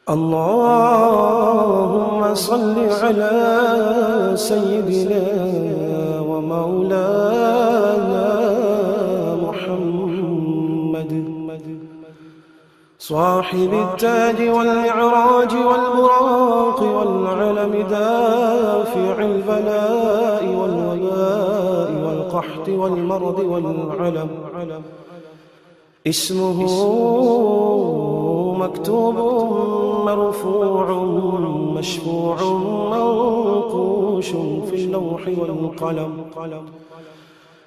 اللهم صل على سيدنا ومولانا محمد صاحب التاج والمعراج والبراق والعلم دافع البلاء والوباء والقحط والمرض والعلم اسمه مكتوب مرفوع مشفوع منقوش في اللوح والقلم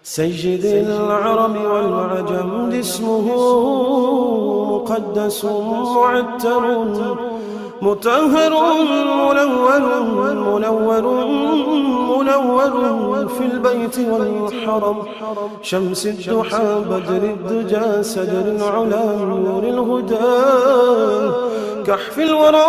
سيد العرب والعجم اسمه مقدس معتر مطهر منور في البيت والحرم شمس الضحى بدر الدجى سدر العلا نور الهدى كحف الورى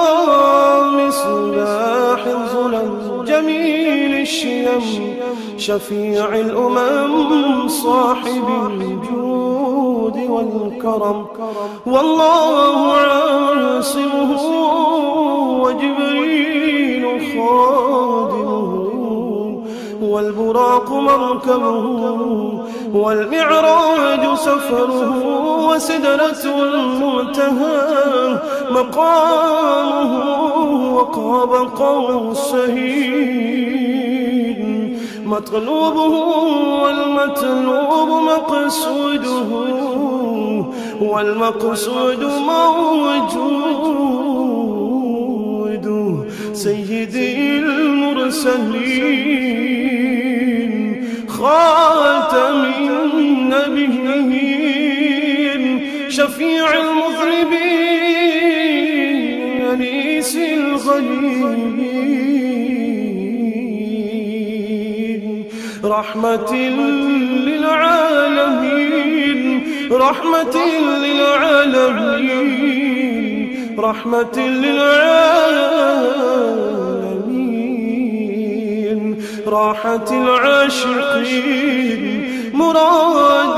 مصباح الظلم جميل الشيم شفيع الأمم صاحب الجود والكرم والله عاصمه وجبريل خادمه والبراق مركبه والمعراج سفره وسدرة المنتهى مقامه وقاب قوسين مطلوبه والمطلوب مقصوده والمقصود موجود سيدي المرسلين خاتم النبيين شفيع المذنبين أنيس الغليل رحمة للعالمين رحمة للعالمين رحمة للعالمين راحة العاشقين مراد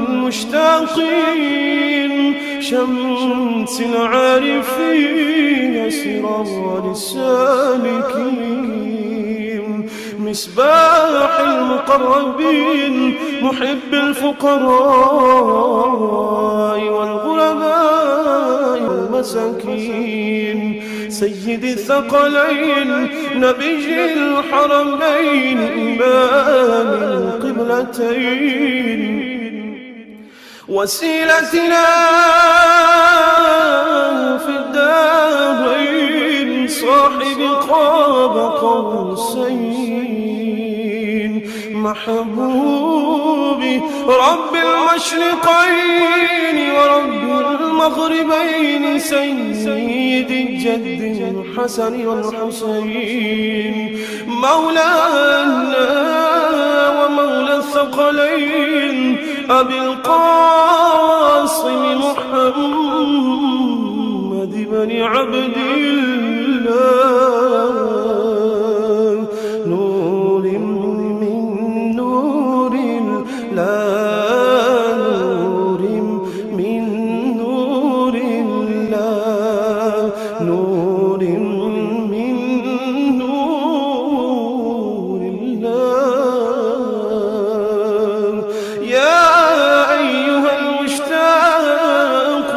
المشتاقين شمس العارفين سراج السالكين مصباح المقربين محب الفقراء والغرباء والمساكين سيد الثقلين نبي الحرمين إمام القبلتين وسيلتنا في الدارين صاحب قاب قوسين محبوبي رب المشرقين ورب المغربين سيد الجد الحسن والحسين مولانا ومولى الثقلين أبي القاسم محمد بن عبد الله نور من نور الله نور من نور الله نور من نور الله يا أيها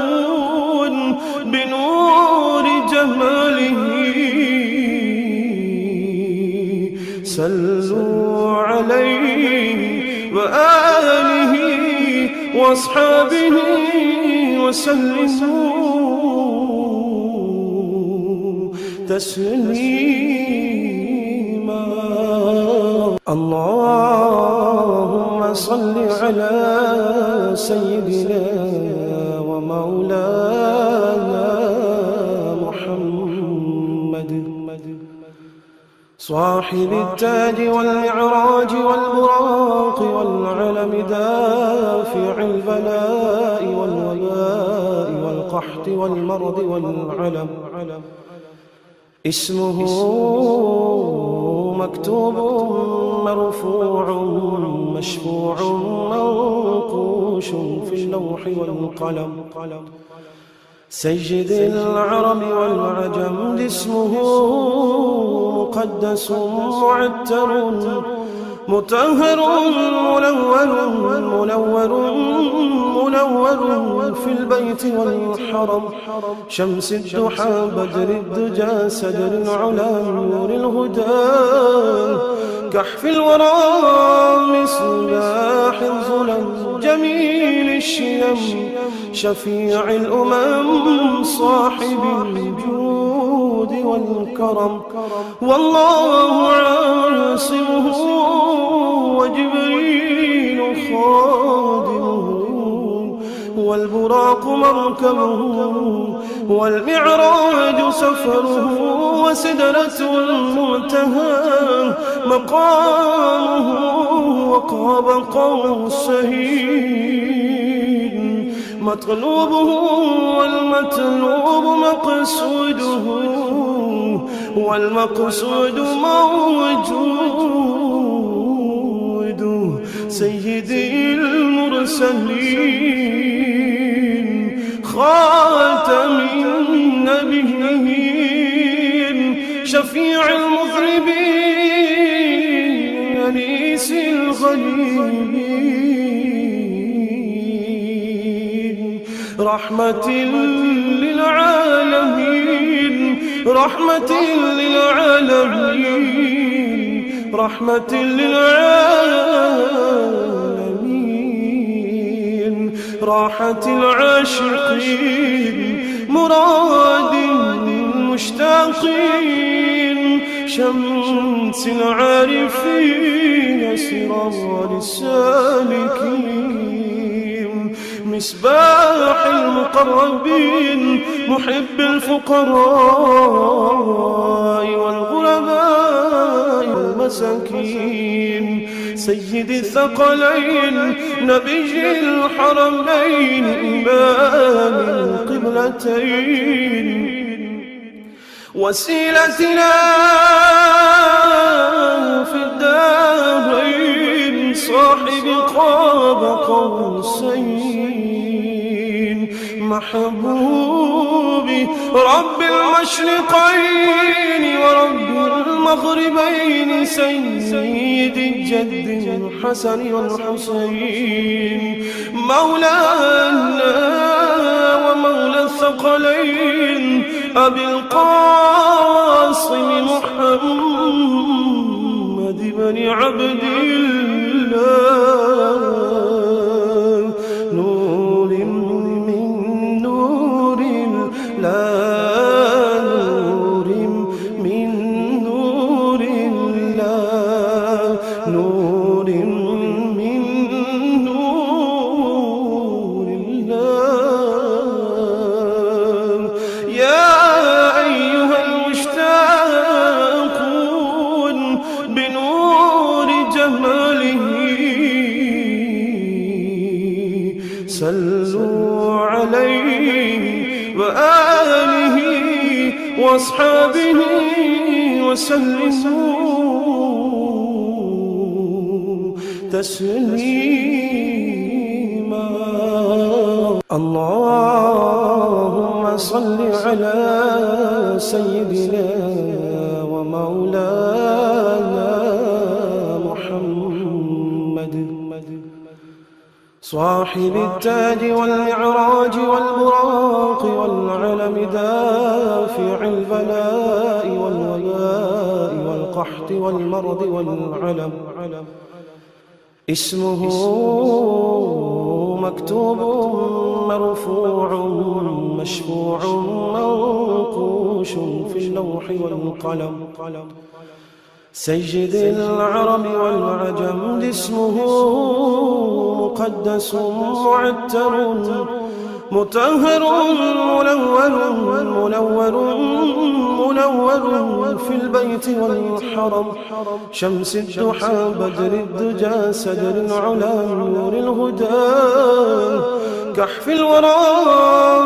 المشتاقون بنور جماله صلوا عليه وآله وأصحابه وسلموا تسليما اللهم صل على سيدنا ومولانا محمد صاحب التاج والمعراج والبراق والعلم دافع البلاء والوباء والقحط والمرض والعلم اسمه مكتوب مرفوع مشفوع منقوش في اللوح والقلم سيد العرب والعجم اسمه مقدس معتر مطهر منور في البيت والحرم شمس الضحى بدر الدجى سدر العلا نور الهدى كحف الورى مصباح الظلم جميل الشيم شفيع الأمم صاحب الجود والكرم والله عاصمه وجبريل خادمه والبراق مركبه والمعراج سفره وسدرة المنتهى مقامه وقاب قوسين مطلوبه والمطلوب مقصوده والمقصود موجود سيدي المرسلين خاتم النبيين شفيع المذنبين أنيس الغريبين رحمة للعالمين رحمة للعالمين رحمة للعالمين راحة العاشقين مراد المشتاقين شمس العارفين سرار السالكين مصباح المقربين محب الفقراء والغرباء والمساكين سيد الثقلين نبي الحرمين إمام القبلتين وسيلتنا في الدارين صاحب قاب قوسين محبوبي رب المشرقين ورب المغربين سيد الجد الحسن والحسين مولانا ومولى الثقلين أبي القاسم محمد بن عبد الله نور من نور الله نور من نور الله نور من نور الله يا أيها المشتاقون بنور جماله صلوا عليه وآله وأصحابه وسلموا تسليما اللهم صل على سيدنا ومولانا محمد صاحب التاج والمعراج والبراق والعلم دافع البلاء والوباء والقحط والمرض والعلم اسمه مكتوب مرفوع مشفوع منقوش في اللوح والقلم سيد العرب والعجم اسمه مقدس معتر مطهر منور في البيت والحرم شمس الضحى بدر الدجى سدر العلا نور الهدى كحف الورى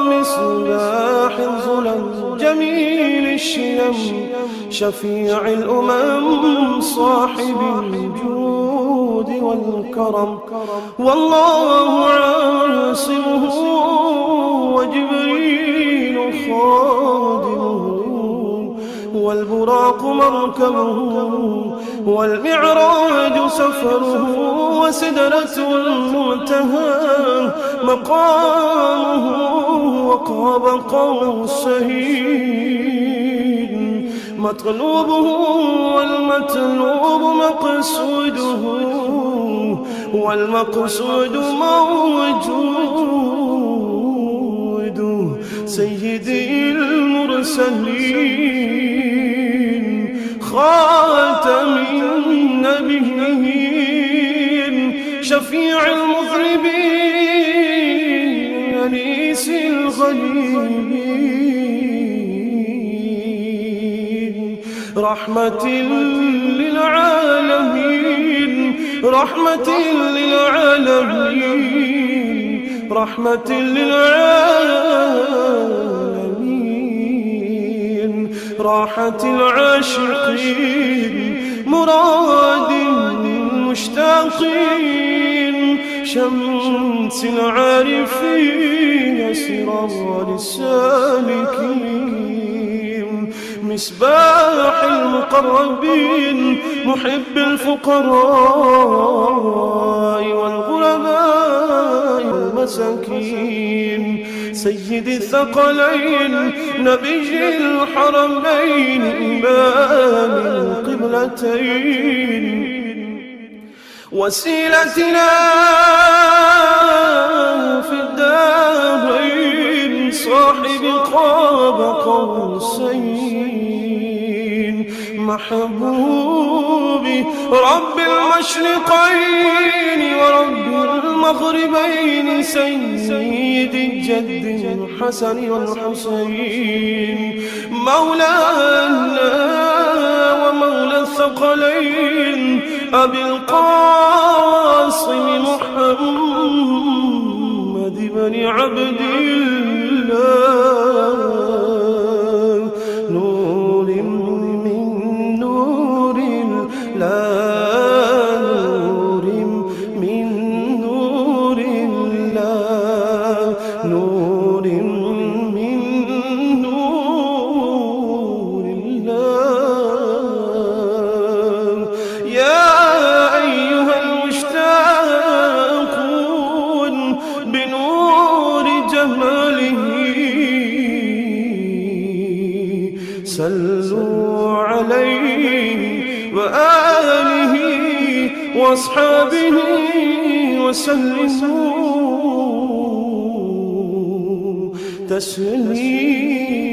مصباح الظلم جميل الشيم شفيع الأمم صاحب الجود والكرم والله عاصمه وجبريل خادمه، والبراق مركبه، والمعراج سفره، وسدرة المنتهى مقامه، وقاب قوسين مطلوبه، والمطلوب مقصوده، والمقصود موجود. سيدي المرسلين خاتم النبيين شفيع المذنبين أنيس الغليل رحمة للعالمين رحمة للعالمين رحمة للعالمين راحة العاشقين مراد المشتاقين شمس العارفين سراج السالكين مصباح المقربين محب الفقراء والغرباء والمساكين سيد الثقلين نبي الحرمين إمام القبلتين وسيلتنا في الدارين صاحب قاب قوسين محبوبي رب المشرقين ورب المغربين سيد الجد الحسن والحسين مولانا ومولى الثقلين أبي القاسم محمد بن عبد الله نور من نور الله نور من نور الله نور من نور الله يا أيها المشتاقون بنور جماله صلوا عليه وآله وأصحابه وسلموا تسليما.